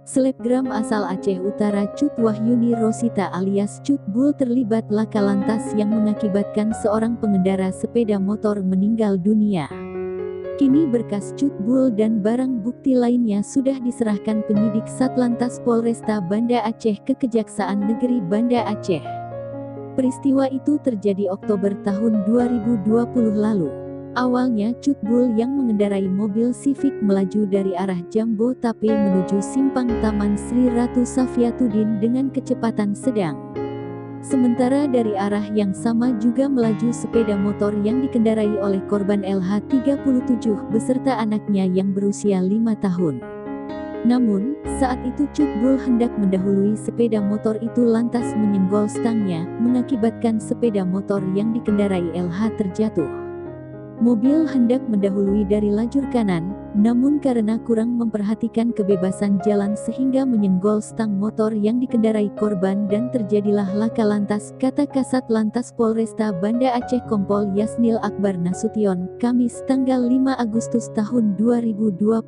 Selebgram asal Aceh Utara Cut Wahyuni Rosita alias Cut Bul terlibat laka lantas yang mengakibatkan seorang pengendara sepeda motor meninggal dunia. Kini berkas Cut Bul dan barang bukti lainnya sudah diserahkan penyidik Satlantas Polresta Banda Aceh ke Kejaksaan Negeri Banda Aceh. Peristiwa itu terjadi Oktober tahun 2020 lalu. Awalnya Cut Bul yang mengendarai mobil Civic melaju dari arah Jambo Tape menuju simpang Taman Sri Ratu Safiatuddin dengan kecepatan sedang. Sementara dari arah yang sama juga melaju sepeda motor yang dikendarai oleh korban LH 37 beserta anaknya yang berusia 5 tahun. Namun, saat itu Cut Bul hendak mendahului sepeda motor itu lantas menyenggol stangnya, mengakibatkan sepeda motor yang dikendarai LH terjatuh. Mobil hendak mendahului dari lajur kanan, namun karena kurang memperhatikan kebebasan jalan sehingga menyenggol stang motor yang dikendarai korban dan terjadilah laka lantas, kata Kasat Lantas Polresta Banda Aceh Kompol Yasnil Akbar Nasution, Kamis tanggal 5 Agustus tahun 2021.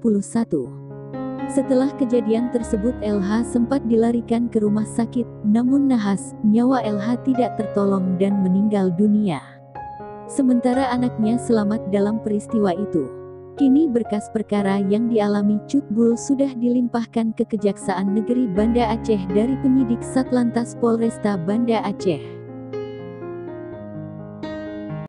Setelah kejadian tersebut LH sempat dilarikan ke rumah sakit, namun nahas, nyawa LH tidak tertolong dan meninggal dunia. Sementara anaknya selamat dalam peristiwa itu. Kini berkas perkara yang dialami Cut Bul sudah dilimpahkan ke Kejaksaan Negeri Banda Aceh dari penyidik Satlantas Polresta Banda Aceh.